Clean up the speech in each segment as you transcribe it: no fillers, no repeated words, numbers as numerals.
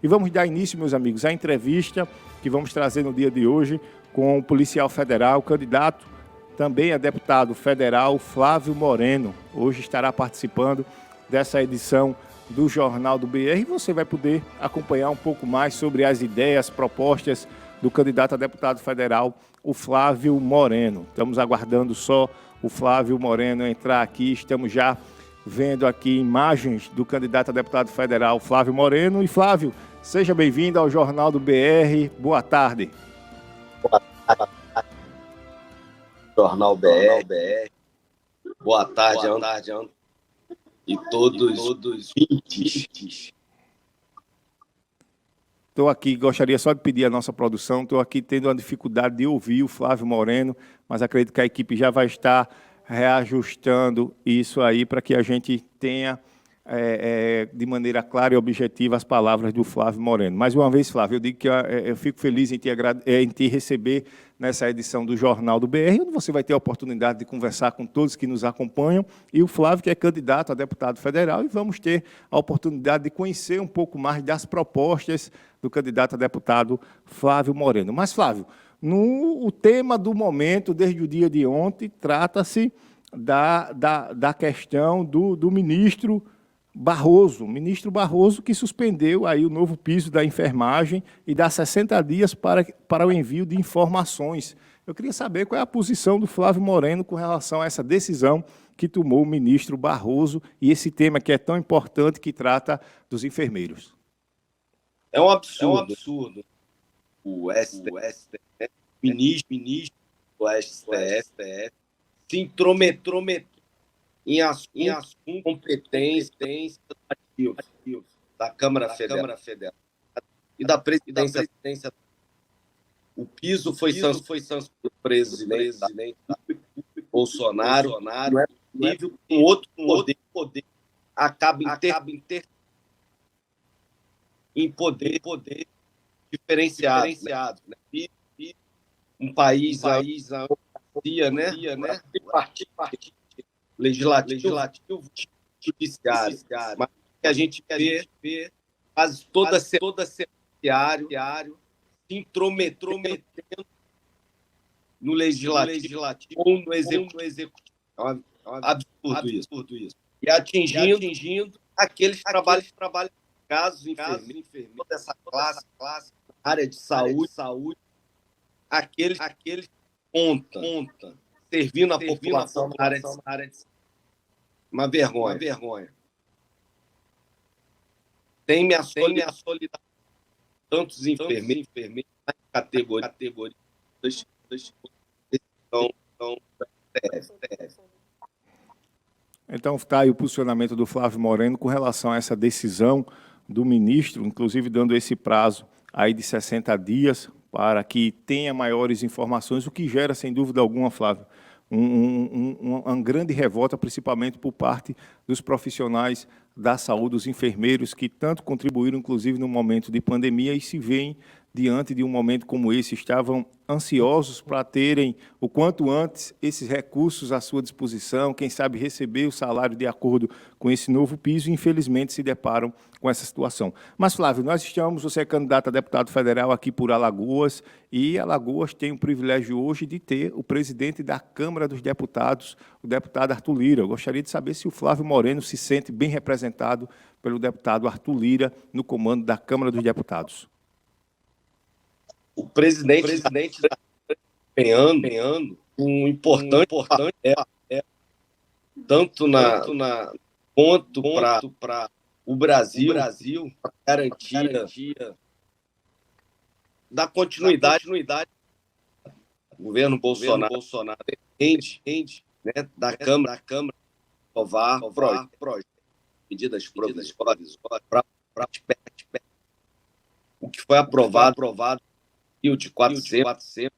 E vamos dar início, meus amigos, à entrevista que vamos trazer no dia de hoje com o policial federal, candidato também a deputado federal, Flávio Moreno. Hoje estará participando dessa edição do Jornal do BR e você vai poder acompanhar um pouco mais sobre as ideias, propostas do candidato a deputado federal, o Flávio Moreno. Estamos aguardando só o Flávio Moreno entrar aqui, estamos já vendo aqui imagens do candidato a deputado federal, Flávio Moreno. E Flávio, seja bem-vindo ao Jornal do BR, boa tarde. Boa tarde. Jornal BR. Boa tarde, e todos vintes. Estou aqui, gostaria só de pedir à nossa produção, estou aqui tendo uma dificuldade de ouvir o Flávio Moreno, mas acredito que a equipe já vai estar reajustando isso aí para que a gente tenha de maneira clara e objetiva as palavras do Flávio Moreno. Mais uma vez, Flávio, eu digo que eu fico feliz em te receber nessa edição do Jornal do BR, onde você vai ter a oportunidade de conversar com todos que nos acompanham, e o Flávio, que é candidato a deputado federal, e vamos ter a oportunidade de conhecer um pouco mais das propostas do candidato a deputado Flávio Moreno. Mas, Flávio, o tema do momento, desde o dia de ontem, trata-se da questão do ministro Barroso, que suspendeu aí o novo piso da enfermagem e dá 60 dias para o envio de informações. Eu queria saber qual é a posição do Flávio Moreno com relação a essa decisão que tomou o ministro Barroso e esse tema que é tão importante, que trata dos enfermeiros. É um absurdo. O STF, ministro do STF, se intrometrou em assuntos competência da Câmara Federal e da Presidência. O piso foi sancionado pelo presidente Bolsonaro. Não é possível que um outro poder acabe em poder diferenciado. Né? E um país né? Partido legislativo, judiciário. Mas que a gente vê quase toda diário se intrometendo no legislativo ou no executivo. É um absurdo isso. E atingindo aqueles que trabalham casos enfermeiros, toda essa classe, área de saúde, aqueles contam, servindo a população na área de saúde. Uma vergonha. Tem minha solidariedade. Tantos enfermeiros na categoria Então, está aí o posicionamento do Flávio Moreno com relação a essa decisão do ministro, inclusive dando esse prazo aí de 60 dias para que tenha maiores informações, o que gera, sem dúvida alguma, Flávio, uma grande revolta, principalmente por parte dos profissionais da saúde, dos enfermeiros, que tanto contribuíram, inclusive, no momento de pandemia e se veem diante de um momento como esse, estavam ansiosos para terem, o quanto antes, esses recursos à sua disposição, quem sabe receber o salário de acordo com esse novo piso, e infelizmente se deparam com essa situação. Mas, Flávio, você é candidato a deputado federal aqui por Alagoas, e Alagoas tem o privilégio hoje de ter o presidente da Câmara dos Deputados, o deputado Arthur Lira. Eu gostaria de saber se o Flávio Moreno se sente bem representado pelo deputado Arthur Lira no comando da Câmara dos Deputados. O presidente está empenhando um importante tanto quanto para o Brasil, para garantia da continuidade. O governo Bolsonaro entende, né, da Câmara aprovar medidas provisórias para o que foi aprovado de 400,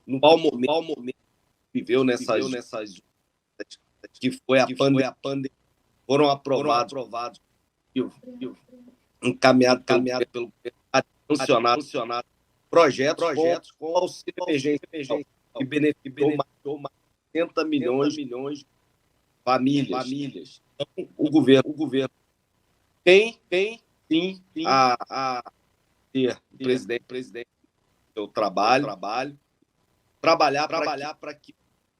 no qual momento viveu nessas que foi a pandemia, foram aprovados encaminhado pelo sancionado projetos com auxílio emergencial que beneficiou mais de 60 milhões de famílias. Então, o governo tem sim a ter presidente do seu trabalho, trabalhar para que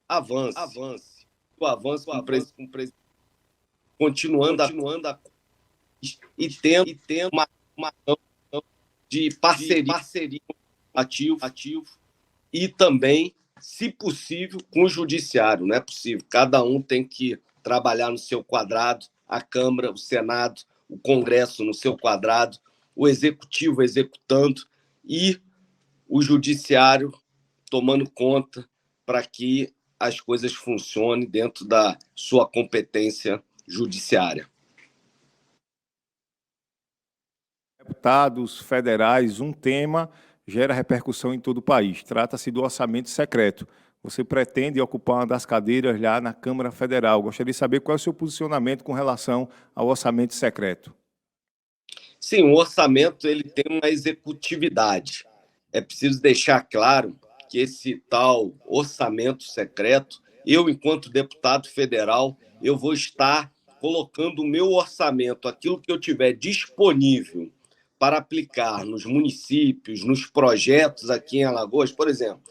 avance. O avanço com o presidente, continuando e tendo uma de parceria ativo e também, se possível, com o judiciário. Não é possível. Cada um tem que trabalhar no seu quadrado, a Câmara, o Senado, o Congresso no seu quadrado, o Executivo executando e o Judiciário tomando conta para que as coisas funcionem dentro da sua competência judiciária. Deputados federais, um tema gera repercussão em todo o país. Trata-se do orçamento secreto. Você pretende ocupar uma das cadeiras lá na Câmara Federal. Gostaria de saber qual é o seu posicionamento com relação ao orçamento secreto. Sim, o orçamento ele tem uma executividade. É preciso deixar claro que esse tal orçamento secreto, eu, enquanto deputado federal, eu vou estar colocando o meu orçamento, aquilo que eu tiver disponível para aplicar nos municípios, nos projetos aqui em Alagoas. Por exemplo,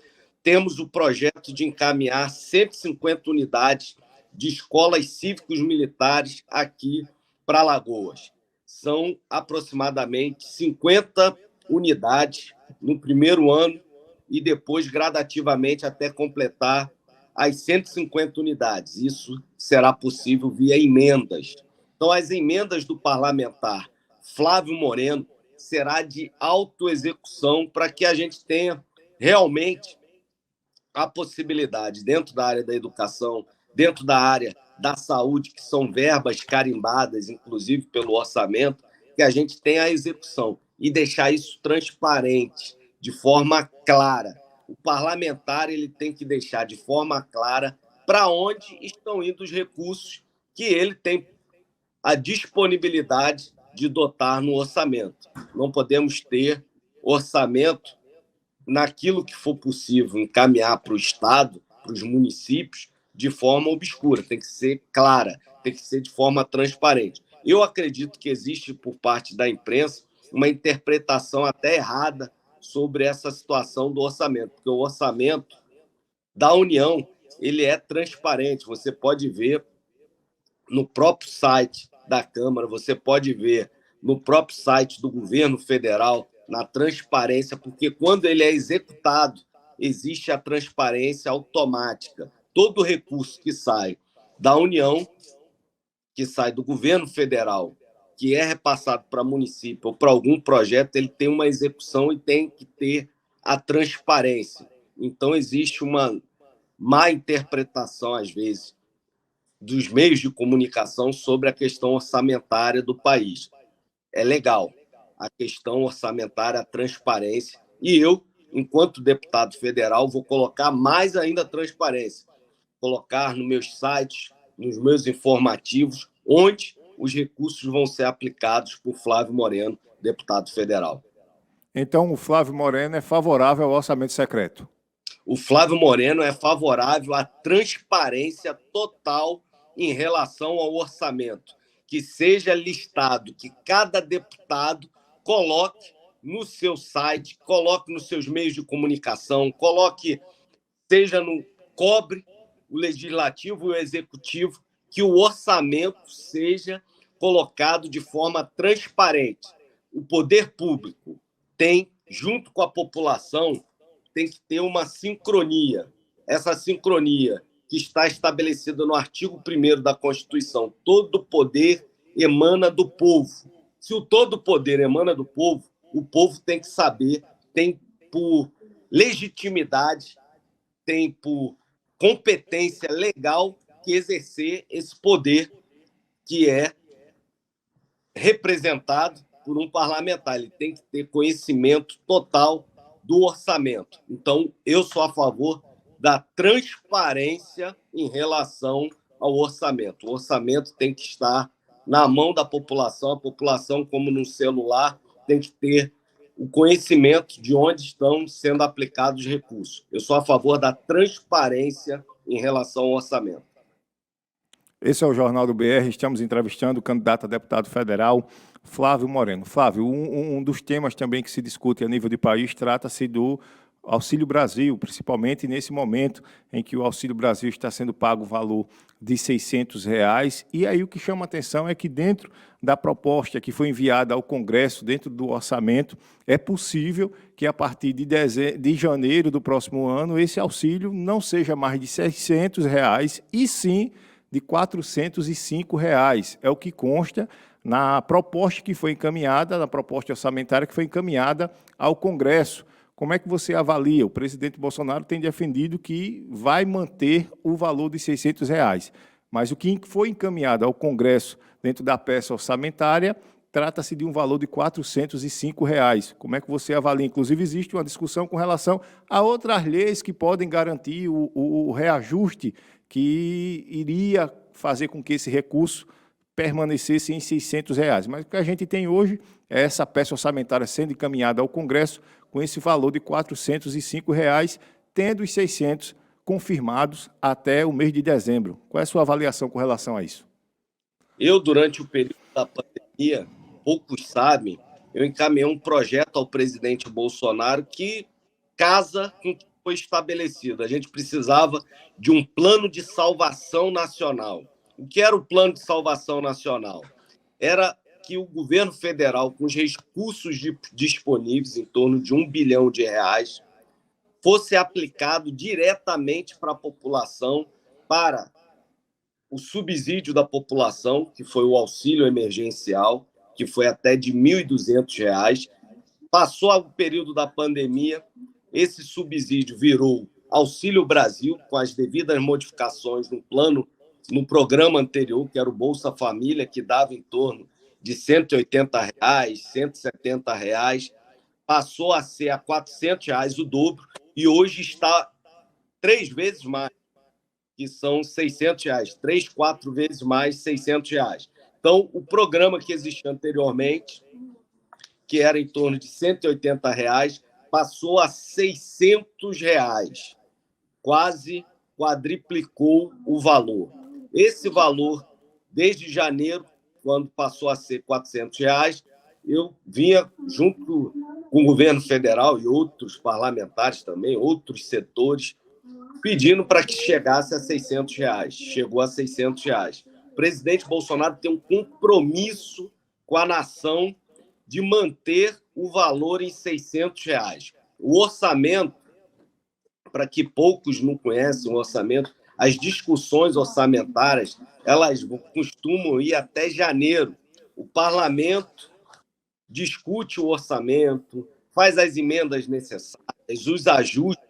temos o projeto de encaminhar 150 unidades de escolas cívicos militares aqui para Alagoas. São aproximadamente 50 unidades no primeiro ano e depois gradativamente até completar as 150 unidades. Isso será possível via emendas. Então, as emendas do parlamentar Flávio Moreno será de autoexecução para que a gente tenha realmente a possibilidade, dentro da área da educação, dentro da área da saúde, que são verbas carimbadas, inclusive pelo orçamento, que a gente tenha a execução e deixar isso transparente, de forma clara. O parlamentar ele tem que deixar de forma clara para onde estão indo os recursos que ele tem a disponibilidade de dotar no orçamento. Não podemos ter orçamento naquilo que for possível encaminhar para o Estado, para os municípios, de forma obscura, tem que ser clara, tem que ser de forma transparente. Eu acredito que existe, por parte da imprensa, uma interpretação até errada sobre essa situação do orçamento, porque o orçamento da União ele é transparente, você pode ver no próprio site da Câmara, você pode ver no próprio site do governo federal, na transparência, porque quando ele é executado, existe a transparência automática. Todo recurso que sai da União, que sai do governo federal, que é repassado para município ou para algum projeto, ele tem uma execução e tem que ter a transparência. Então, existe uma má interpretação, às vezes, dos meios de comunicação sobre a questão orçamentária do país. É legal a questão orçamentária, a transparência, e eu, enquanto deputado federal, vou colocar mais ainda a transparência, colocar nos meus sites, nos meus informativos, onde os recursos vão ser aplicados por Flávio Moreno, deputado federal. Então, o Flávio Moreno é favorável ao orçamento secreto? O Flávio Moreno é favorável à transparência total em relação ao orçamento, que seja listado, que cada deputado coloque no seu site, coloque nos seus meios de comunicação, coloque, cobre o legislativo e o executivo, que o orçamento seja colocado de forma transparente. O poder público tem, junto com a população, tem que ter uma sincronia. Essa sincronia que está estabelecida no artigo 1º da Constituição. Todo poder emana do povo. Se o todo poder emana do povo, o povo tem que saber, tem por legitimidade, tem por competência legal que exercer esse poder que é representado por um parlamentar. Ele tem que ter conhecimento total do orçamento. Então, eu sou a favor da transparência em relação ao orçamento. O orçamento tem que estar na mão da população. A população, como no celular, tem que ter o conhecimento de onde estão sendo aplicados os recursos. Eu sou a favor da transparência em relação ao orçamento. Esse é o Jornal do BR, estamos entrevistando o candidato a deputado federal Flávio Moreno. Flávio, um dos temas também que se discute a nível de país trata-se do Auxílio Brasil, principalmente nesse momento em que o Auxílio Brasil está sendo pago o valor de R$ 600. E aí o que chama a atenção é que dentro da proposta que foi enviada ao Congresso, dentro do orçamento, é possível que a partir de janeiro do próximo ano esse auxílio não seja mais de R$ 600, e sim de R$ 405. É o que consta na proposta que foi encaminhada, na proposta orçamentária que foi encaminhada ao Congresso. Como é que você avalia? O presidente Bolsonaro tem defendido que vai manter o valor de R$ 600, mas o que foi encaminhado ao Congresso dentro da peça orçamentária trata-se de um valor de R$ 405. Como é que você avalia? Inclusive, existe uma discussão com relação a outras leis que podem garantir o reajuste que iria fazer com que esse recurso permanecesse em R$ 600. Mas o que a gente tem hoje é essa peça orçamentária sendo encaminhada ao Congresso com esse valor de R$ 405, tendo os 600 confirmados até o mês de dezembro. Qual é a sua avaliação com relação a isso? Eu, durante o período da pandemia, poucos sabem, eu encaminhei um projeto ao presidente Bolsonaro que casa com o que foi estabelecido. A gente precisava de um plano de salvação nacional. O que era o plano de salvação nacional? Era que o governo federal, com os recursos disponíveis, em torno de R$ 1 bilhão, fosse aplicado diretamente para a população, para o subsídio da população, que foi o auxílio emergencial, que foi até de R$ 1.200. Passou o período da pandemia, esse subsídio virou Auxílio Brasil, com as devidas modificações no programa anterior, que era o Bolsa Família, que dava em torno de R$ 180, R$ 170, passou a ser a R$ 400, o dobro, e hoje está 3 vezes mais, que são R$ 600, 3, 4 vezes mais R$ 600. Então, o programa que existia anteriormente, que era em torno de R$ 180, passou a R$ 600, quase quadriplicou o valor. Esse valor, desde janeiro, quando passou a ser R$ 400, eu vinha junto com o governo federal e outros parlamentares também, outros setores, pedindo para que chegasse a R$ 600. Chegou a R$ 600. O presidente Bolsonaro tem um compromisso com a nação de manter o valor em R$ 600. O orçamento, para que poucos não conhecem o orçamento, as discussões orçamentárias, elas costumam ir até janeiro. O parlamento discute o orçamento, faz as emendas necessárias, os ajustes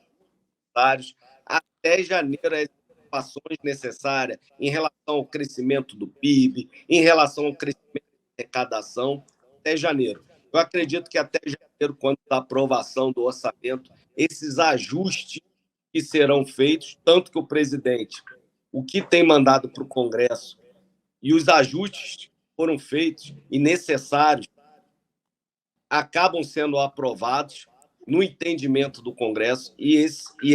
necessários, até janeiro as informações necessárias em relação ao crescimento do PIB, em relação ao crescimento da arrecadação, até janeiro. Eu acredito que até janeiro, quando da aprovação do orçamento, esses ajustes que serão feitos, tanto que o presidente, o que tem mandado para o Congresso, e os ajustes foram feitos e necessários, acabam sendo aprovados no entendimento do Congresso, e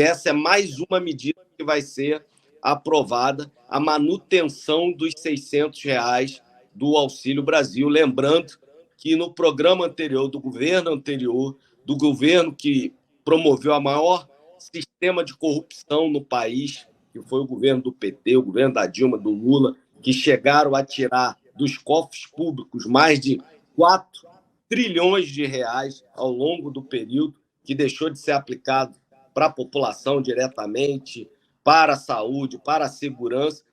essa é mais uma medida que vai ser aprovada, a manutenção dos R$ 600 do Auxílio Brasil. Lembrando que no programa anterior, do governo que promoveu a maior sistema de corrupção no país, que foi o governo do PT, o governo da Dilma, do Lula, que chegaram a tirar dos cofres públicos mais de 4 trilhões de reais ao longo do período, que deixou de ser aplicado para a população diretamente, para a saúde, para a segurança.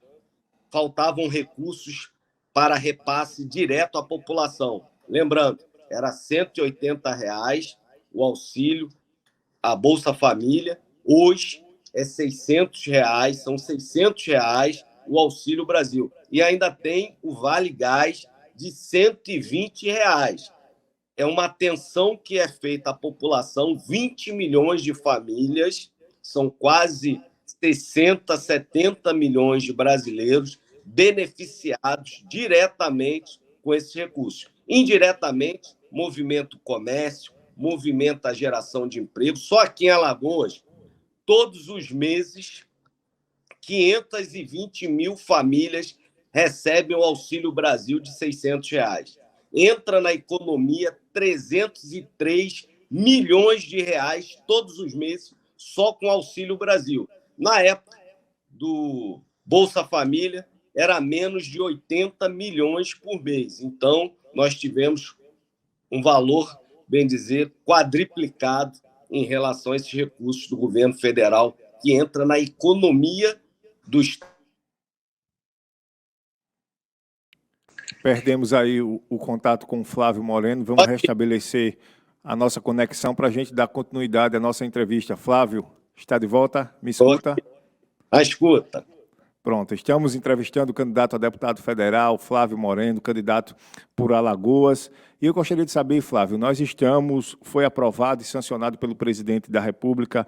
Faltavam recursos para repasse direto à população. Lembrando, era R$ 180 o auxílio, a Bolsa Família. Hoje é R$ 600, são R$ 600 o Auxílio Brasil. E ainda tem o Vale Gás de R$ 120. É uma atenção que é feita à população, 20 milhões de famílias, são quase 60, 70 milhões de brasileiros beneficiados diretamente com esses recursos. Indiretamente, movimenta o comércio, movimenta a geração de emprego. Só aqui em Alagoas, todos os meses, 520 mil famílias recebem o Auxílio Brasil de R$ 600. entra na economia 303 milhões de reais todos os meses, só com Auxílio Brasil. Na época do Bolsa Família, era menos de 80 milhões por mês. Então, nós tivemos um valor, bem dizer, quadriplicado em relação a esses recursos do governo federal que entra na economia do Estado. Perdemos aí o contato com o Flávio Moreno. Vamos restabelecer a nossa conexão para a gente dar continuidade à nossa entrevista. Flávio, está de volta? Me escuta? Escuta. Pronto, estamos entrevistando o candidato a deputado federal, Flávio Moreno, candidato por Alagoas. E eu gostaria de saber, Flávio, foi aprovado e sancionado pelo presidente da República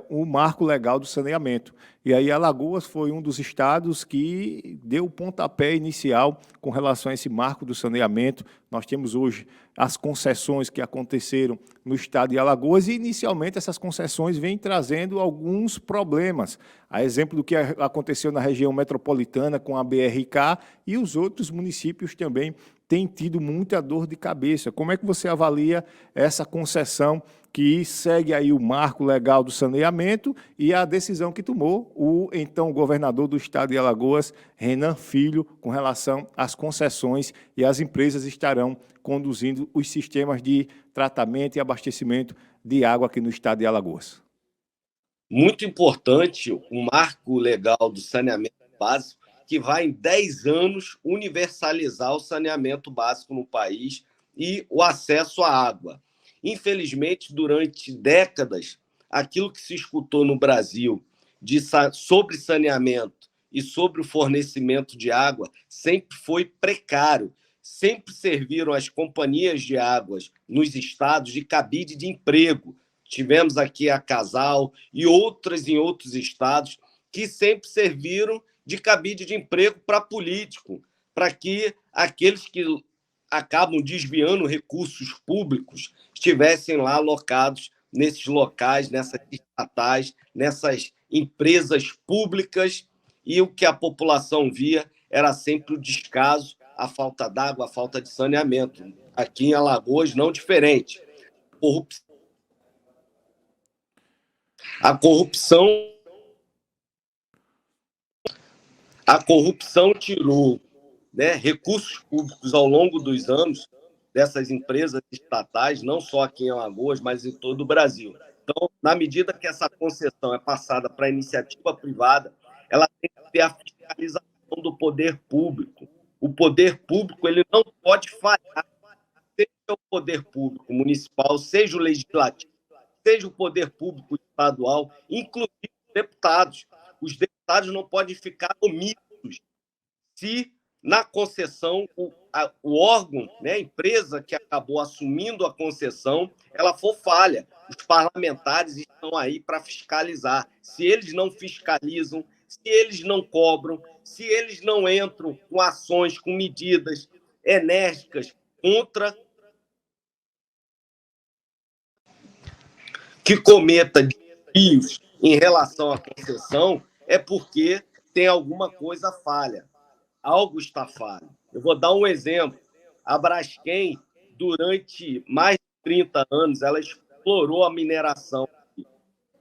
o marco legal do saneamento. E aí Alagoas foi um dos estados que deu o pontapé inicial com relação a esse marco do saneamento. Nós temos hoje as concessões que aconteceram no estado de Alagoas e, inicialmente, essas concessões vêm trazendo alguns problemas. A exemplo do que aconteceu na região metropolitana com a BRK e os outros municípios também têm tido muita dor de cabeça. Como é que você avalia essa concessão que segue aí o marco legal do saneamento e a decisão que tomou o então governador do estado de Alagoas, Renan Filho, com relação às concessões, e as empresas estarão conduzindo os sistemas de tratamento e abastecimento de água aqui no estado de Alagoas? Muito importante o marco legal do saneamento básico, que vai, em 10 anos, universalizar o saneamento básico no país e o acesso à água. Infelizmente, durante décadas, aquilo que se escutou no Brasil sobre saneamento e sobre o fornecimento de água sempre foi precário. Sempre serviram as companhias de águas nos estados de cabide de emprego. Tivemos aqui a Casal e outras em outros estados que sempre serviram de cabide de emprego para político, para que aqueles que acabam desviando recursos públicos estivessem lá alocados nesses locais, nessas estatais, nessas empresas públicas, e o que a população via era sempre o descaso, a falta d'água, a falta de saneamento. Aqui em Alagoas, não diferente. A corrupção tirou, né, recursos públicos ao longo dos anos dessas empresas estatais, não só aqui em Alagoas, mas em todo o Brasil. Então, na medida que essa concessão é passada para a iniciativa privada, ela tem que ter a fiscalização do poder público. O poder público ele não pode falhar, seja o poder público municipal, seja o legislativo, seja o poder público estadual, inclusive os deputados. Os deputados não podem ficar omissos se na concessão o órgão, né, a empresa que acabou assumindo a concessão, ela for falha. Os parlamentares estão aí para fiscalizar. Se eles não fiscalizam, se eles não cobram, se eles não entram com ações, com medidas enérgicas contra que cometa desvios em relação à concessão, é porque tem alguma coisa falha. Algo está falho. Eu vou dar um exemplo. A Braskem, durante mais de 30 anos, ela explorou a mineração.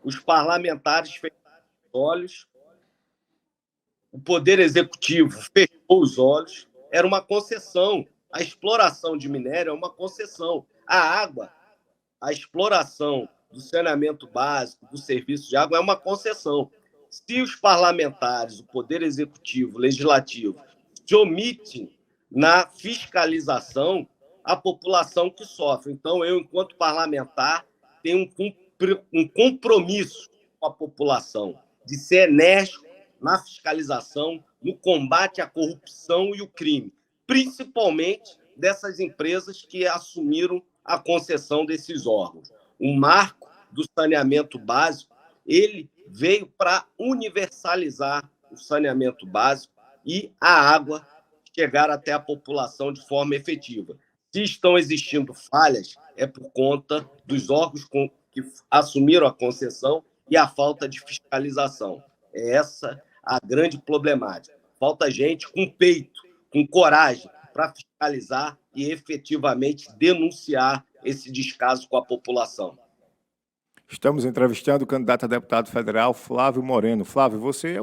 Os parlamentares fecharam os olhos, o Poder Executivo fechou os olhos, era uma concessão. A exploração de minério é uma concessão. A água, a exploração do saneamento básico, do serviço de água, é uma concessão. Se os parlamentares, o Poder Executivo, o Legislativo, se omitem na fiscalização, a população que sofre. Então, eu, enquanto parlamentar, tenho um compromisso com a população de ser enérgico na fiscalização, no combate à corrupção e o crime, principalmente dessas empresas que assumiram a concessão desses órgãos. O marco do saneamento básico, ele veio para universalizar o saneamento básico e a água chegar até a população de forma efetiva. Se estão existindo falhas, é por conta dos órgãos que assumiram a concessão e a falta de fiscalização. É essa a grande problemática. Falta gente com peito, com coragem para fiscalizar e efetivamente denunciar esse descaso com a população. Estamos entrevistando o candidato a deputado federal, Flávio Moreno. Flávio, você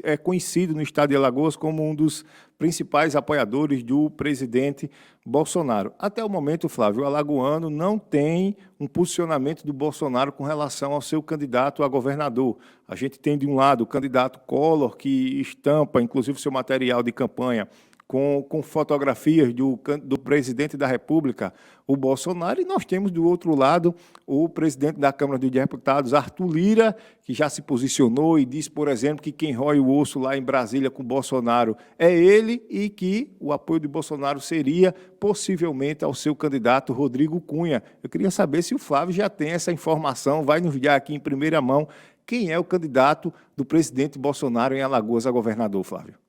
é conhecido no estado de Alagoas como um dos principais apoiadores do presidente Bolsonaro. Até o momento, Flávio, o alagoano não tem um posicionamento do Bolsonaro com relação ao seu candidato a governador. A gente tem, de um lado, o candidato Collor, que estampa, inclusive, seu material de campanha com fotografias do presidente da República, o Bolsonaro, e nós temos do outro lado o presidente da Câmara dos Deputados, Arthur Lira, que já se posicionou e disse, por exemplo, que quem rói o osso lá em Brasília com o Bolsonaro é ele e que o apoio de Bolsonaro seria possivelmente ao seu candidato Rodrigo Cunha. Eu queria saber se o Flávio já tem essa informação, vai nos dar aqui em primeira mão quem é o candidato do presidente Bolsonaro em Alagoas a governador, Flávio.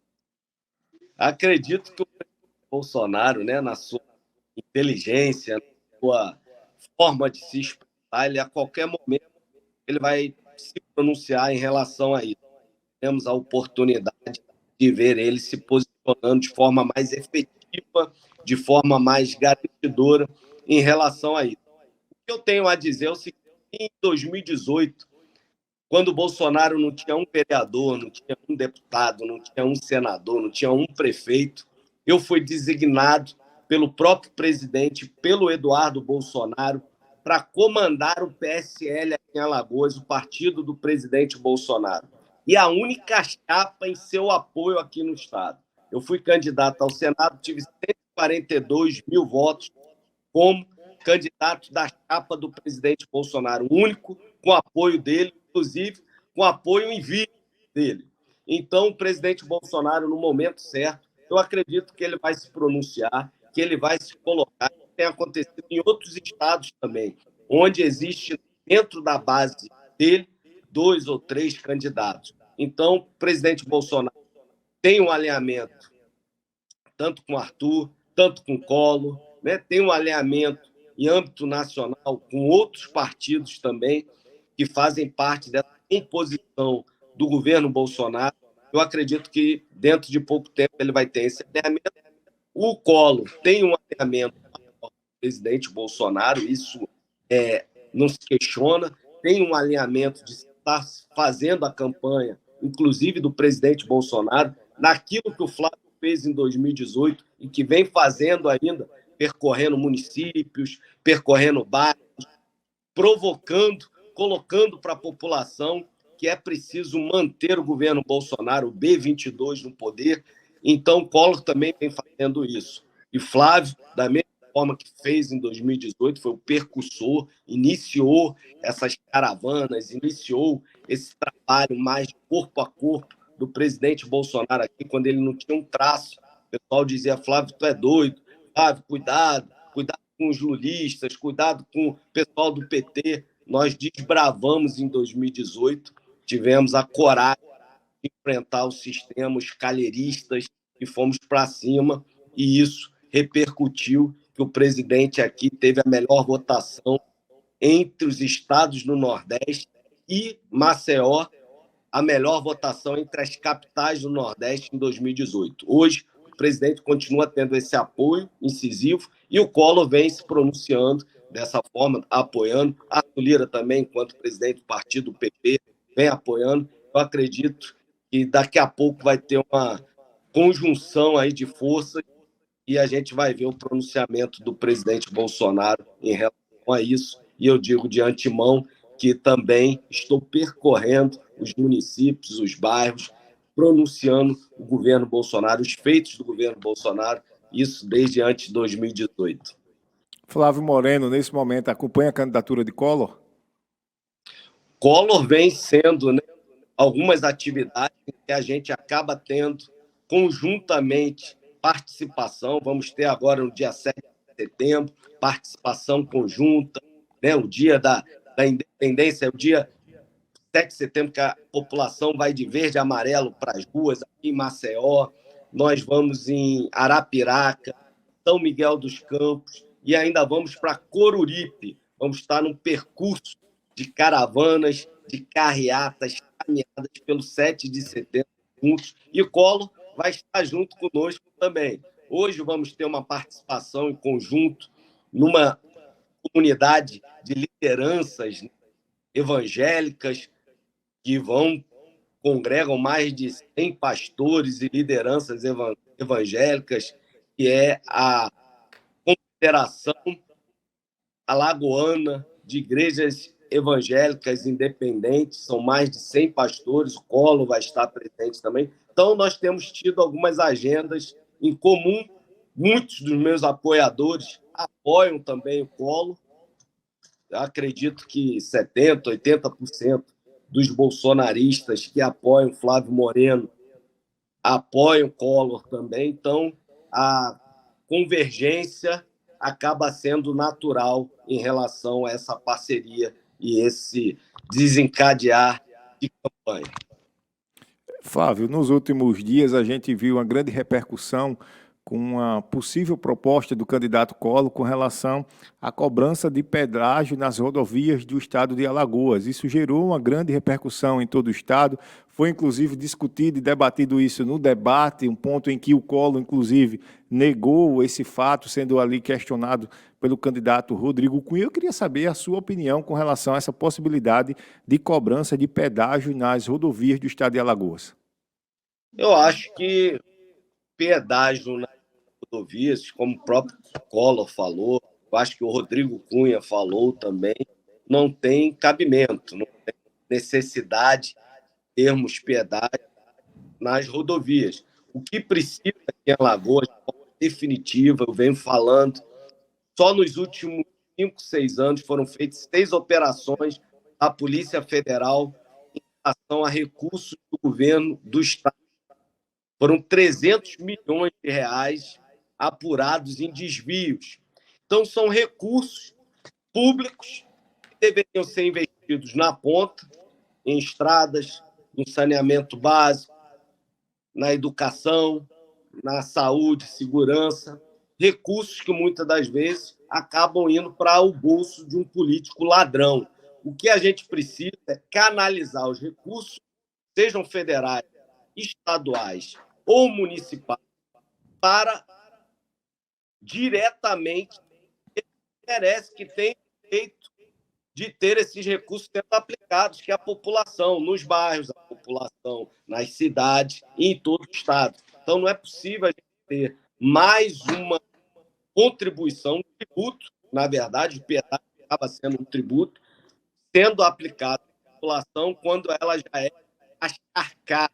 Acredito que o Bolsonaro, né, na sua inteligência, na sua forma de se expressar, ele a qualquer momento ele vai se pronunciar em relação a isso. Temos a oportunidade de ver ele se posicionando de forma mais efetiva, de forma mais garantidora em relação a isso. O que eu tenho a dizer é o seguinte: em 2018, quando o Bolsonaro não tinha um vereador, não tinha um deputado, não tinha um senador, não tinha um prefeito, eu fui designado pelo próprio presidente, pelo Eduardo Bolsonaro, para comandar o PSL aqui em Alagoas, o partido do presidente Bolsonaro. E a única chapa em seu apoio aqui no estado. Eu fui candidato ao Senado, tive 142 mil votos como candidato da chapa do presidente Bolsonaro, único, com apoio dele, inclusive com apoio em vídeo dele. Então, o presidente Bolsonaro, no momento certo, eu acredito que ele vai se pronunciar, que ele vai se colocar. Tem acontecido em outros estados também, onde existe, dentro da base dele, 2 ou 3 candidatos. Então, o presidente Bolsonaro tem um alinhamento, tanto com o Arthur, tanto com o Collor, né? Tem um alinhamento em âmbito nacional com outros partidos também, que fazem parte dessa composição do governo Bolsonaro. Eu acredito que dentro de pouco tempo ele vai ter esse alinhamento. O Collor tem um alinhamento com o presidente Bolsonaro, isso não se questiona. Tem um alinhamento de estar fazendo a campanha, inclusive do presidente Bolsonaro, naquilo que o Flávio fez em 2018 e que vem fazendo ainda, percorrendo municípios, percorrendo bairros, provocando, colocando para a população que é preciso manter o governo Bolsonaro, o B22, no poder. Então, Collor também vem fazendo isso. E Flávio, da mesma forma que fez em 2018, foi o percussor, iniciou essas caravanas, iniciou esse trabalho mais corpo a corpo do presidente Bolsonaro aqui, quando ele não tinha um traço. O pessoal dizia, Flávio, tu é doido. Flávio, cuidado com os lulistas, cuidado com o pessoal do PT. Nós desbravamos em 2018, tivemos a coragem de enfrentar os sistemas calheiristas e fomos para cima, e isso repercutiu que o presidente aqui teve a melhor votação entre os estados do Nordeste e Maceió, a melhor votação entre as capitais do Nordeste em 2018. Hoje, o presidente continua tendo esse apoio incisivo e o Collor vem se pronunciando dessa forma, apoiando. A Lira também, enquanto presidente do partido PP, vem apoiando. Eu acredito que daqui a pouco vai ter uma conjunção aí de forças e a gente vai ver o pronunciamento do presidente Bolsonaro em relação a isso. E eu digo de antemão que também estou percorrendo os municípios, os bairros, pronunciando o governo Bolsonaro, os feitos do governo Bolsonaro, isso desde antes de 2018. Flávio Moreno, nesse momento, acompanha a candidatura de Collor? Collor vem sendo, né, algumas atividades que a gente acaba tendo conjuntamente participação. Vamos ter agora, no dia 7 de setembro, participação conjunta, né, o dia da independência, o dia 7 de setembro, que a população vai de verde e amarelo para as ruas, aqui em Maceió. Nós vamos em Arapiraca, São Miguel dos Campos, e ainda vamos para Coruripe. Vamos estar num percurso de caravanas, de carreatas, caminhadas pelo 7 de setembro juntos. E o Collor vai estar junto conosco também. Hoje vamos ter uma participação em conjunto numa comunidade de lideranças evangélicas que congregam mais de 100 pastores e lideranças evangélicas, que é a Confederação Alagoana de Igrejas Evangélicas Independentes. São mais de 100 pastores, o Colo vai estar presente também. Então, nós temos tido algumas agendas em comum. Muitos dos meus apoiadores apoiam também o Colo. Eu acredito que 70%, 80% dos bolsonaristas que apoiam Flávio Moreno apoiam Collor também. Então, a convergência acaba sendo natural em relação a essa parceria e esse desencadear de campanha. Flávio, nos últimos dias a gente viu uma grande repercussão com uma possível proposta do candidato Collor com relação à cobrança de pedágio nas rodovias do estado de Alagoas. Isso gerou uma grande repercussão em todo o estado. Foi, inclusive, discutido e debatido isso no debate, um ponto em que o Collor, inclusive, negou esse fato, sendo ali questionado pelo candidato Rodrigo Cunha. Eu queria saber a sua opinião com relação a essa possibilidade de cobrança de pedágio nas rodovias do estado de Alagoas. Eu acho que pedágio nas rodovias, como o próprio Collor falou, eu acho que o Rodrigo Cunha falou também, não tem cabimento, não tem necessidade de termos pedágio nas rodovias. O que precisa aqui em Alagoas, de forma definitiva, eu venho falando, só nos últimos 5, 6 anos foram feitas 6 operações da Polícia Federal em relação a recursos do governo do Estado. Foram 300 milhões de reais apurados em desvios. Então, são recursos públicos que deveriam ser investidos na ponta, em estradas, no saneamento básico, na educação, na saúde, segurança, recursos que muitas das vezes acabam indo para o bolso de um político ladrão. O que a gente precisa é canalizar os recursos, sejam federais, estaduais ou municipais, para diretamente quem merece, que tem direito de ter esses recursos sendo aplicados, que é a população, nos bairros, a população nas cidades e em todo o estado. Então, não é possível a gente ter mais uma contribuição, um tributo, na verdade, o pedágio acaba sendo um tributo, sendo aplicado à população quando ela já é acharcada.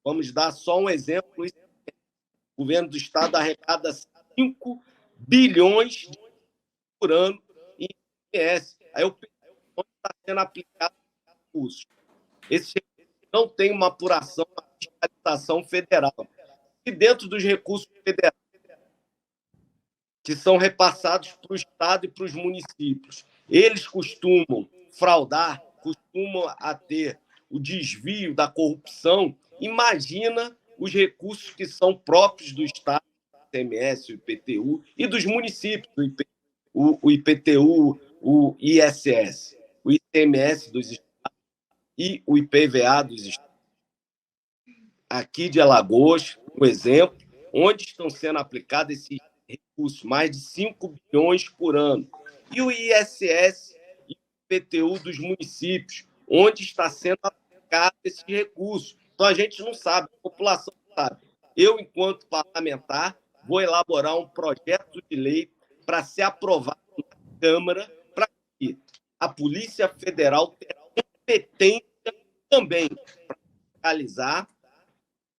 Vamos dar só um exemplo. O governo do estado arrecada 5 bilhões por ano em ICMS. Aí o onde está sendo aplicado o recurso. Esse não tem uma apuração, uma fiscalização federal. E dentro dos recursos federais que são repassados para o estado e para os municípios, eles costumam fraudar, costumam a ter o desvio da corrupção. Imagina os recursos que são próprios do estado, o ICMS, o IPTU, e dos municípios, o IPTU, o ISS, o ICMS dos estados e o IPVA dos estados. Aqui de Alagoas, um exemplo, onde estão sendo aplicados esses recursos, mais de 5 bilhões por ano. E o ISS e o IPTU dos municípios, onde está sendo aplicado esses recursos. Então, a gente não sabe, a população não sabe. Eu, enquanto parlamentar, vou elaborar um projeto de lei para ser aprovado na Câmara, para que a Polícia Federal tenha competência também para fiscalizar,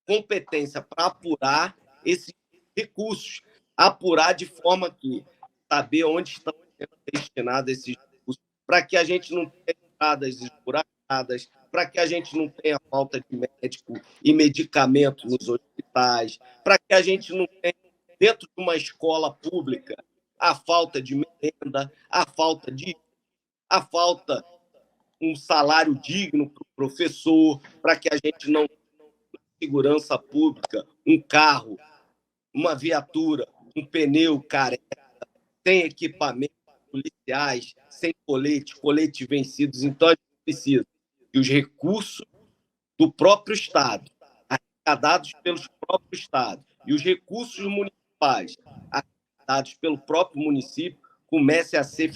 competência para apurar esses recursos, apurar de forma que saber onde estão sendo destinados esses recursos, para que a gente não tenha estradas esburacadas, para que a gente não tenha falta de médico e medicamento nos hospitais, para que a gente não tenha, dentro de uma escola pública, a falta de merenda, a falta de um salário digno para o professor, para que a gente não tenha segurança pública, um carro, uma viatura, um pneu careca, sem equipamentos policiais, sem colete vencidos. Então, a gente precisa que os recursos do próprio Estado, arrecadados pelos próprios Estados, e os recursos municipais municipais, dados pelo próprio município, comecem a ser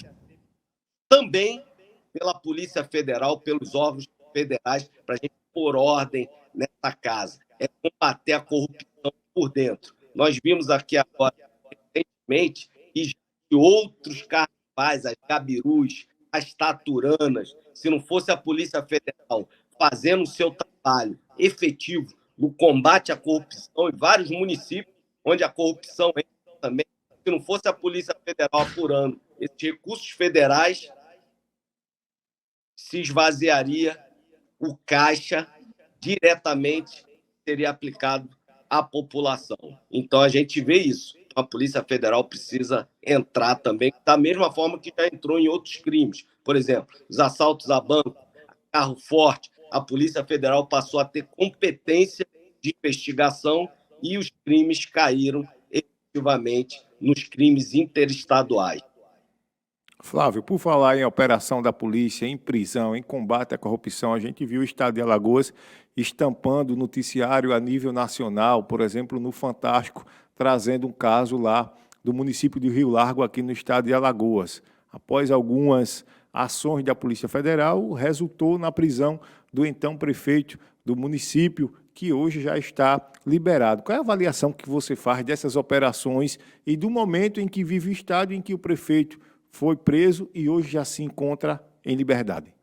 também pela Polícia Federal, pelos órgãos federais, para a gente pôr ordem nessa casa. É combater a corrupção por dentro. Nós vimos aqui agora, recentemente, que outros carnavais, as gabirus, as taturanas, se não fosse a Polícia Federal fazendo o seu trabalho efetivo no combate à corrupção em vários municípios, onde a corrupção entra também, se não fosse a Polícia Federal apurando esses recursos federais, se esvaziaria o caixa diretamente, seria aplicado à população. Então, a gente vê isso. A Polícia Federal precisa entrar também, da mesma forma que já entrou em outros crimes. Por exemplo, os assaltos a banco, carro forte, a Polícia Federal passou a ter competência de investigação e os crimes caíram efetivamente nos crimes interestaduais. Flávio, por falar em operação da polícia, em prisão, em combate à corrupção, a gente viu o estado de Alagoas estampando o noticiário a nível nacional, por exemplo, no Fantástico, trazendo um caso lá do município de Rio Largo, aqui no estado de Alagoas. Após algumas ações da Polícia Federal, resultou na prisão do então prefeito do município, que hoje já está liberado. Qual é a avaliação que você faz dessas operações e do momento em que vive o estado em que o prefeito foi preso e hoje já se encontra em liberdade?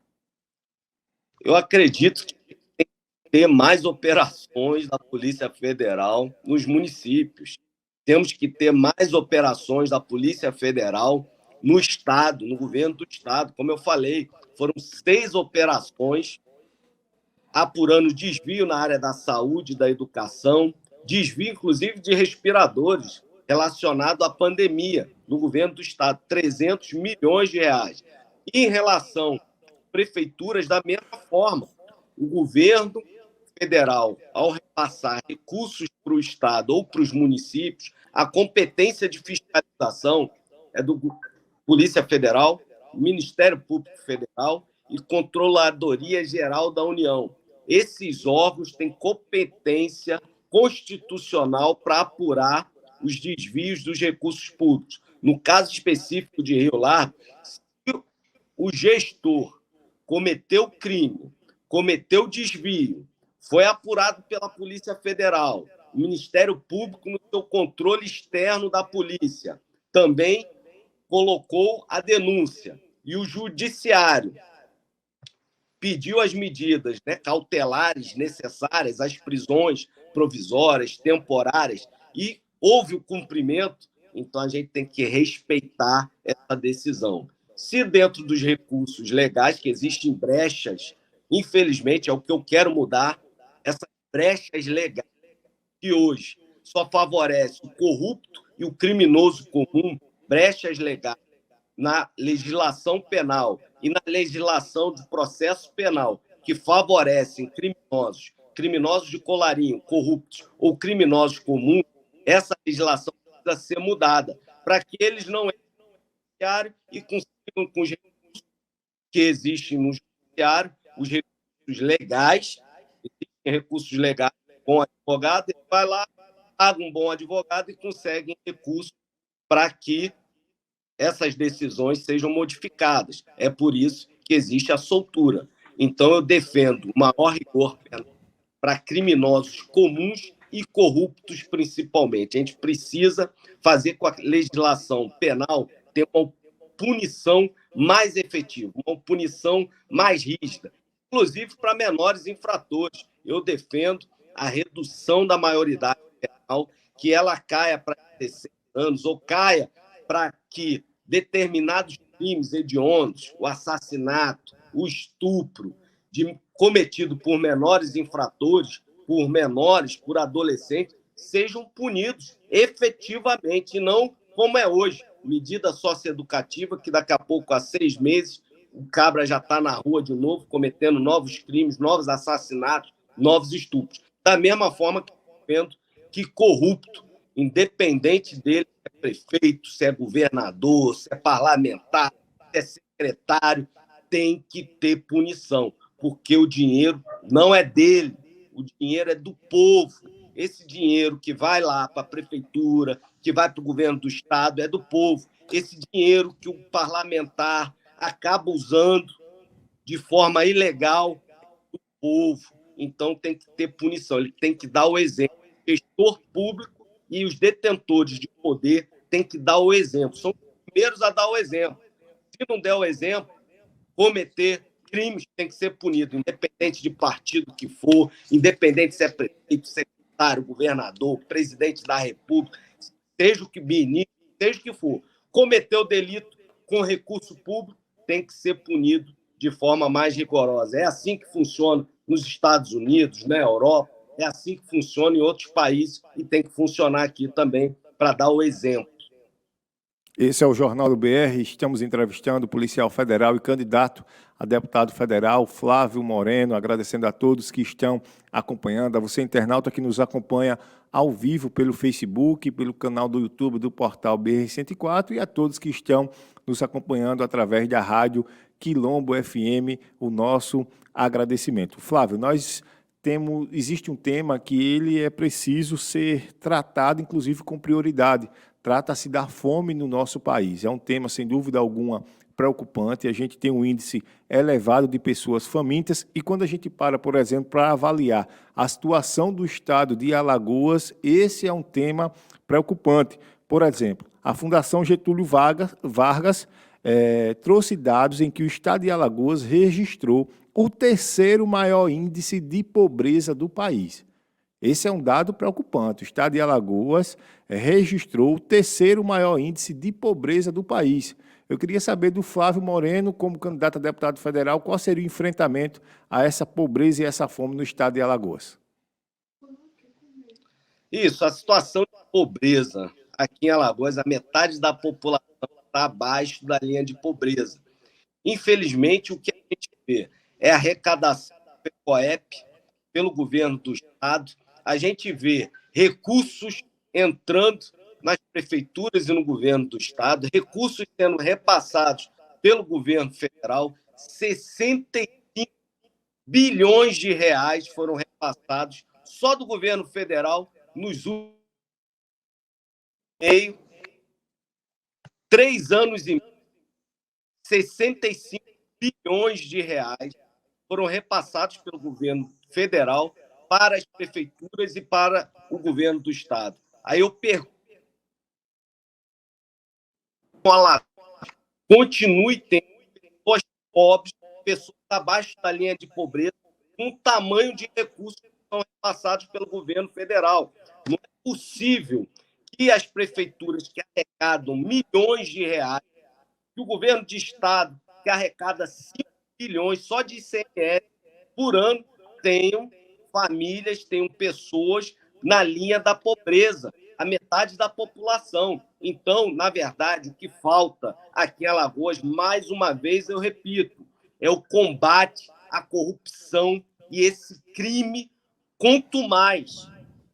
Eu acredito que tem que ter mais operações da Polícia Federal nos municípios. Temos que ter mais operações da Polícia Federal no Estado, no governo do Estado. Como eu falei, foram 6 operações apurando desvio na área da saúde e da educação, desvio, inclusive, de respiradores relacionado à pandemia no governo do Estado, 300 milhões de reais. E em relação às prefeituras, da mesma forma, o governo federal, ao repassar recursos para o Estado ou para os municípios, a competência de fiscalização é do Polícia Federal, Ministério Público Federal e Controladoria Geral da União. Esses órgãos têm competência constitucional para apurar os desvios dos recursos públicos. No caso específico de Rio Largo, se o gestor cometeu crime, cometeu desvio, foi apurado pela Polícia Federal, o Ministério Público, no seu controle externo da polícia, também colocou a denúncia, e o Judiciário pediu as medidas, cautelares necessárias, as prisões provisórias, temporárias, e houve o cumprimento, então a gente tem que respeitar essa decisão. Se dentro dos recursos legais, que existem brechas, infelizmente é o que eu quero mudar, essas brechas legais que hoje só favorecem o corrupto e o criminoso comum, brechas legais na legislação penal e na legislação de processo penal que favorecem criminosos, criminosos de colarinho, corruptos ou criminosos comuns, essa legislação precisa ser mudada para que eles não entrem no judiciário e consigam, com os recursos que existem no judiciário, os recursos legais, existem recursos legais com advogado, ele vai lá, paga um bom advogado e consegue recursos para que essas decisões sejam modificadas. É por isso que existe a soltura. Então, eu defendo o maior rigor penal para criminosos comuns e corruptos, principalmente. A gente precisa fazer com a legislação penal ter uma punição mais efetiva, uma punição mais rígida, inclusive para menores infratores. Eu defendo a redução da maioridade penal, que ela caia para 16 anos ou caia para que determinados crimes hediondos, o assassinato, o estupro, cometido por menores infratores, por menores, por adolescentes, sejam punidos efetivamente, e não como é hoje, medida socioeducativa, que daqui a pouco, há 6 meses, o cabra já está na rua de novo, cometendo novos crimes, novos assassinatos, novos estupros. Da mesma forma que eu defendo que corrupto, independente dele, se é prefeito, se é governador, se é parlamentar, se é secretário, tem que ter punição, porque o dinheiro não é dele, o dinheiro é do povo. Esse dinheiro que vai lá para a prefeitura, que vai para o governo do Estado, é do povo. Esse dinheiro que o parlamentar acaba usando de forma ilegal do povo. Então, tem que ter punição, ele tem que dar o exemplo. O gestor público e os detentores de poder têm que dar o exemplo. São os primeiros a dar o exemplo. Se não der o exemplo, cometer crimes tem que ser punido, independente de partido que for, independente se é prefeito, secretário, governador, presidente da República, seja o que ministro, seja o que for. Cometeu delito com recurso público tem que ser punido de forma mais rigorosa. É assim que funciona nos Estados Unidos, na Europa, é assim que funciona em outros países e tem que funcionar aqui também para dar o exemplo. Esse é o Jornal do BR, estamos entrevistando o policial federal e candidato a deputado federal, Flávio Moreno, agradecendo a todos que estão acompanhando, a você internauta que nos acompanha ao vivo pelo Facebook, pelo canal do YouTube do portal BR-104 e a todos que estão nos acompanhando através da rádio Quilombo FM, o nosso agradecimento. Flávio, existe um tema que ele é preciso ser tratado, inclusive com prioridade. Trata-se da fome no nosso país. É um tema, sem dúvida alguma, preocupante. A gente tem um índice elevado de pessoas famintas e quando a gente para, por exemplo, para avaliar a situação do estado de Alagoas, esse é um tema preocupante. Por exemplo, a Fundação Getúlio Vargas trouxe dados em que o estado de Alagoas registrou o terceiro maior índice de pobreza do país. Esse é um dado preocupante. O estado de Alagoas registrou o terceiro maior índice de pobreza do país. Eu queria saber do Flávio Moreno, como candidato a deputado federal, qual seria o enfrentamento a essa pobreza e essa fome no estado de Alagoas. Isso, a situação de pobreza aqui em Alagoas, a metade da população está abaixo da linha de pobreza. Infelizmente, o que a gente vê é a arrecadação do PECOEP pelo governo do estado. A gente vê recursos entrando nas prefeituras e no governo do estado, recursos sendo repassados pelo governo federal, 65 bilhões de reais foram repassados só do governo federal nos últimos 3 anos e meio. 65 bilhões de reais foram repassados pelo governo federal para as prefeituras e para o governo do estado. Aí eu pergunto, continue tendo pessoas pobres, pessoas abaixo da linha de pobreza, com o tamanho de recursos que são repassados pelo governo federal. Não é possível que as prefeituras que arrecadam milhões de reais, que o governo de estado que arrecada 5 bilhões só de ICMS por ano, tenham famílias, tenham pessoas na linha da pobreza, a metade da população. Então, na verdade, o que falta aqui em Alagoas, mais uma vez eu repito, é o combate à corrupção e esse crime contumaz.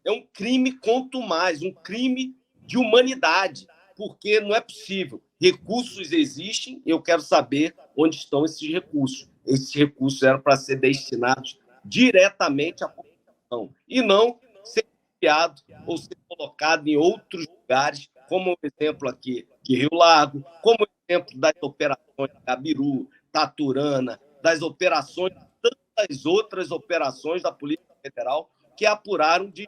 É um crime contumaz, um crime de humanidade, porque não é possível. Recursos existem, eu quero saber onde estão esses recursos. Esses recursos eram para ser destinados diretamente à população e não ser enviado ou ser colocado em outros lugares, como o exemplo aqui de Rio Largo, como o exemplo das operações de Gabiru, Taturana, das operações, tantas outras operações da Polícia Federal que apuraram de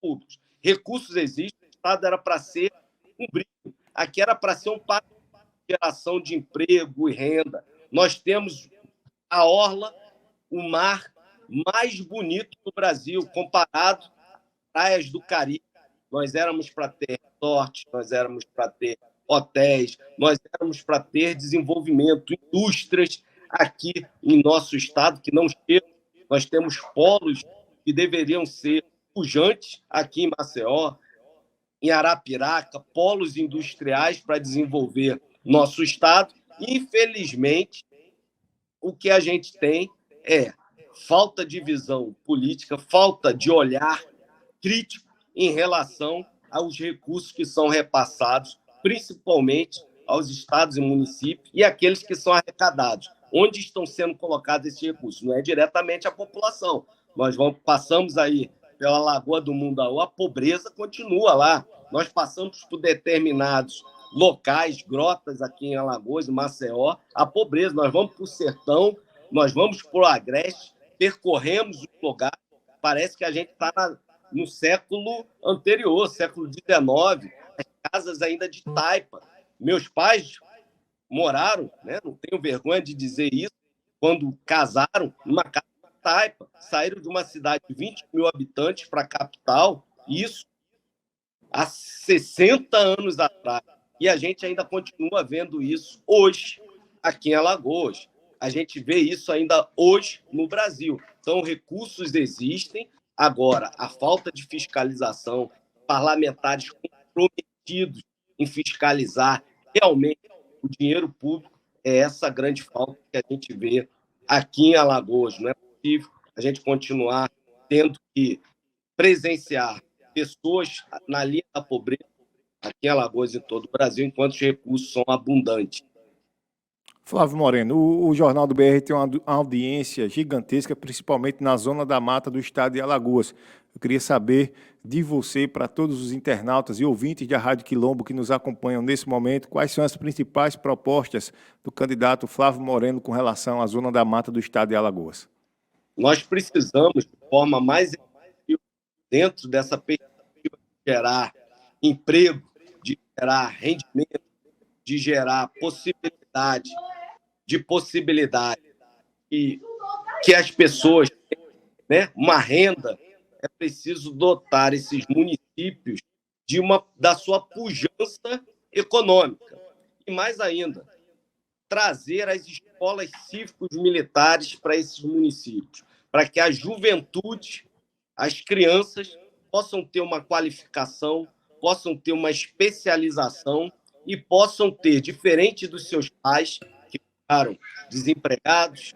públicos. Recursos existem, o Estado era para ser cumprido. Aqui era para ser um pacto de geração de emprego e renda. Nós temos a orla, o mar mais bonito do Brasil, comparado às praias do Caribe. Nós éramos para ter resorts, nós éramos para ter hotéis, nós éramos para ter desenvolvimento, indústrias aqui em nosso estado que não chegam. Nós temos polos que deveriam ser pujantes aqui em Maceió, em Arapiraca, polos industriais para desenvolver nosso estado. Infelizmente, o que a gente tem é falta de visão política, falta de olhar crítico em relação aos recursos que são repassados, principalmente aos estados e municípios e aqueles que são arrecadados. Onde estão sendo colocados esses recursos? Não é diretamente à população. Nós passamos aí pela Lagoa do Mundaú, a pobreza continua lá. Nós passamos por determinados locais, grotas aqui em Alagoas, em Maceió, a pobreza. Nós vamos para o sertão, nós vamos para o Agreste, percorremos os lugares, parece que a gente está no século anterior, século XIX, as casas ainda de taipa. Meus pais moraram, né, não tenho vergonha de dizer isso, quando casaram, numa casa de taipa. Saíram de uma cidade de 20 mil habitantes para a capital, isso há 60 anos atrás. E a gente ainda continua vendo isso hoje, aqui em Alagoas. A gente vê isso ainda hoje no Brasil. Então, recursos existem. Agora, a falta de fiscalização, parlamentares comprometidos em fiscalizar realmente o dinheiro público, é essa grande falta que a gente vê aqui em Alagoas. Não é possível a gente continuar tendo que presenciar pessoas na linha da pobreza aqui em Alagoas e em todo o Brasil, enquanto os recursos são abundantes. Flávio Moreno, o Jornal do BR tem uma audiência gigantesca, principalmente na zona da mata do estado de Alagoas. Eu queria saber de você, para todos os internautas e ouvintes da Rádio Quilombo que nos acompanham nesse momento, quais são as principais propostas do candidato Flávio Moreno com relação à zona da mata do estado de Alagoas? Nós precisamos, de forma mais efetiva, dentro dessa perspectiva de gerar emprego, de gerar rendimento, de gerar possibilidade e que as pessoas tenham, né, uma renda, é preciso dotar esses municípios da sua pujança econômica. E mais ainda, trazer as escolas cívicos militares para esses municípios, para que a juventude, as crianças, possam ter uma qualificação, possam ter uma especialização e possam ter, diferente dos seus pais, que ficaram desempregados,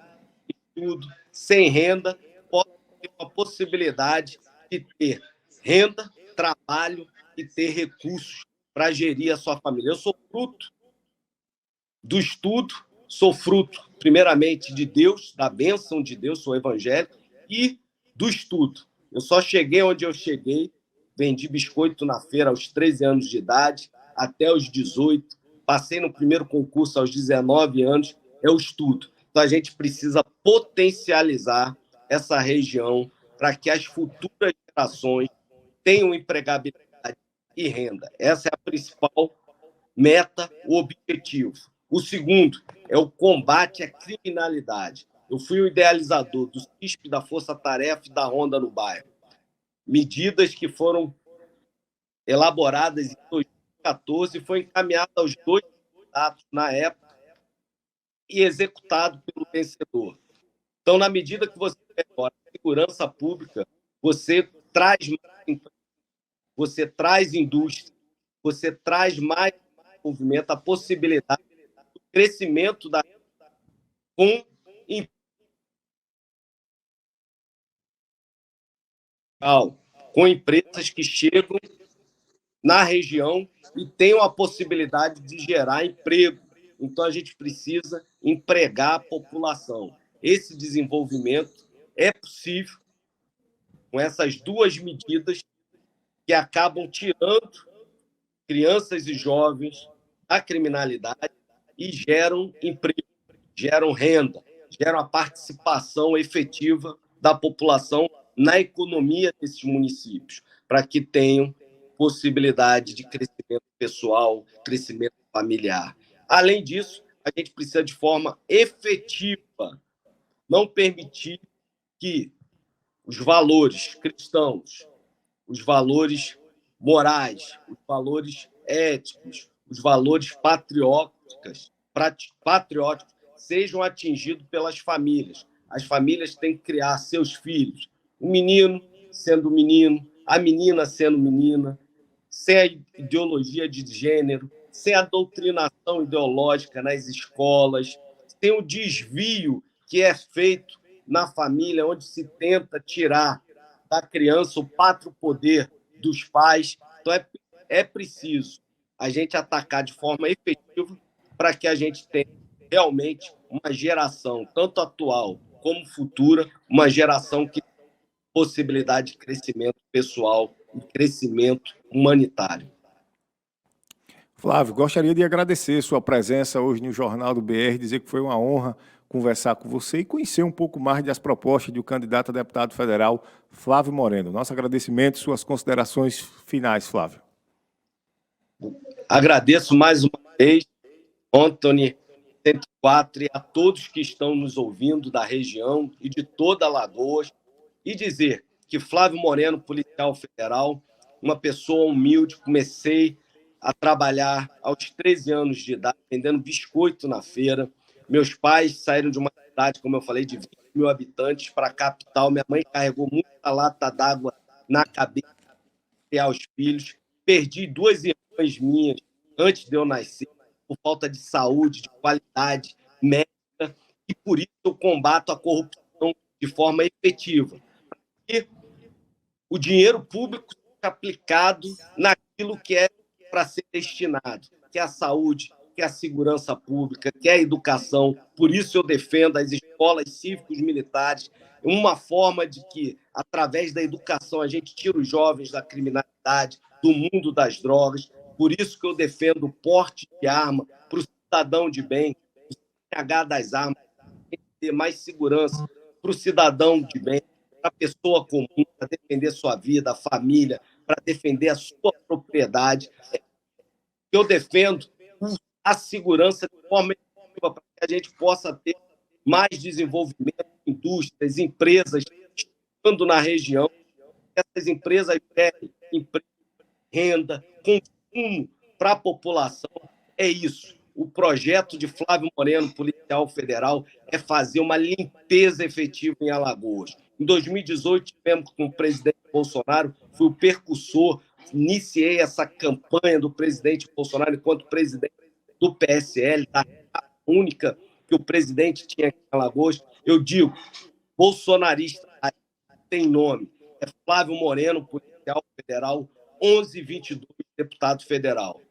tudo, sem renda, possam ter uma possibilidade de ter renda, trabalho e ter recursos para gerir a sua família. Eu sou fruto do estudo, sou fruto, primeiramente, de Deus, da bênção de Deus, sou evangélico, e do estudo. Eu só cheguei onde eu cheguei, vendi biscoito na feira aos 13 anos de idade, até os 18, passei no primeiro concurso aos 19 anos, é o estudo. Então, a gente precisa potencializar essa região para que as futuras gerações tenham empregabilidade e renda. Essa é a principal meta, o objetivo. O segundo é o combate à criminalidade. Eu fui o idealizador do CISP, da Força Tarefa e da Ronda no Bairro. Medidas que foram elaboradas em 2014 e foi encaminhada aos dois candidatos na época e executado pelo vencedor. Então, na medida que você melhora a segurança pública, você traz mais, você traz indústria, você traz mais desenvolvimento, a possibilidade do crescimento com empresas que chegam na região e tenham a possibilidade de gerar emprego. Então, a gente precisa empregar a população. Esse desenvolvimento é possível com essas duas medidas que acabam tirando crianças e jovens da criminalidade e geram emprego, geram renda, geram a participação efetiva da população na economia desses municípios, para que tenham possibilidade de crescimento pessoal, crescimento familiar. Além disso, a gente precisa, de forma efetiva, não permitir que os valores cristãos, os valores morais, os valores éticos, os valores patrióticos sejam atingidos pelas famílias. As famílias têm que criar seus filhos, o menino sendo menino, a menina sendo menina, sem a ideologia de gênero, sem a doutrinação ideológica nas escolas, sem o desvio que é feito na família, onde se tenta tirar da criança o pátrio poder dos pais. Então, é preciso a gente atacar de forma efetiva para que a gente tenha realmente uma geração, tanto atual como futura, uma geração que possibilidade de crescimento pessoal e crescimento humanitário. Flávio, gostaria de agradecer sua presença hoje no Jornal do BR, dizer que foi uma honra conversar com você e conhecer um pouco mais das propostas do candidato a deputado federal Flávio Moreno. Nosso agradecimento, suas considerações finais, Flávio. Agradeço mais uma vez, Anthony 104, e a todos que estão nos ouvindo da região e de toda Alagoas, e dizer que Flávio Moreno, policial federal, uma pessoa humilde, comecei a trabalhar aos 13 anos de idade, vendendo biscoito na feira. Meus pais saíram de uma cidade, como eu falei, de 20 mil habitantes para a capital. Minha mãe carregou muita lata d'água na cabeça para criar os filhos. Perdi 2 irmãs minhas antes de eu nascer, por falta de saúde, de qualidade médica, e por isso eu combato a corrupção de forma efetiva. E o dinheiro público seja aplicado naquilo que é para ser destinado, que é a saúde, que é a segurança pública, que é a educação. Por isso eu defendo as escolas cívicos militares, uma forma de que, através da educação, a gente tira os jovens da criminalidade, do mundo das drogas. Por isso que eu defendo o porte de arma para o cidadão de bem, o CNH das armas, tem que ter mais segurança para o cidadão de bem, para a pessoa comum, para defender sua vida, a família, para defender a sua propriedade. Eu defendo a segurança de forma efetiva para que a gente possa ter mais desenvolvimento, indústrias, empresas estando na região. Essas empresas gerem emprego, renda, consumo para a população. É isso. O projeto de Flávio Moreno, policial federal, é fazer uma limpeza efetiva em Alagoas. Em 2018, tivemos com o presidente Bolsonaro, fui o percussor, iniciei essa campanha do presidente Bolsonaro enquanto presidente do PSL, da única que o presidente tinha aqui em Alagoas. Eu digo, bolsonarista tem nome, é Flávio Moreno, policial federal, 1122, deputado federal.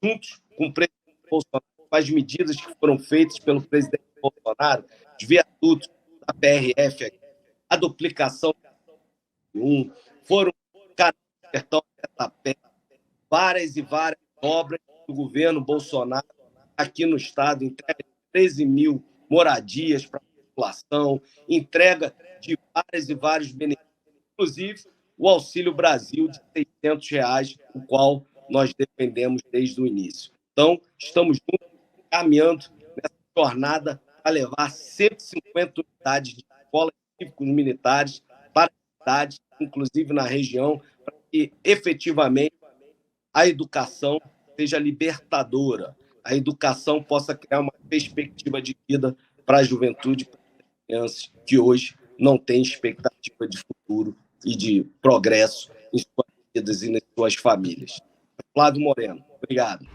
Juntos com o presidente Bolsonaro, com as medidas que foram feitas pelo presidente Bolsonaro, os viadutos da PRF, a duplicação foram cartão várias e várias obras do governo Bolsonaro aqui no estado, entrega de 13 mil moradias para a população, entrega de vários e vários benefícios, inclusive o Auxílio Brasil de R$ 600, o qual nós defendemos desde o início. Então, estamos juntos, caminhando nessa jornada para levar 150 unidades de escolas cívicos militares para a cidade, inclusive na região, para que efetivamente a educação seja libertadora, a educação possa criar uma perspectiva de vida para a juventude, para as crianças que hoje não têm expectativa de futuro e de progresso em suas vidas e nas suas famílias. Flávio Moreno, obrigado.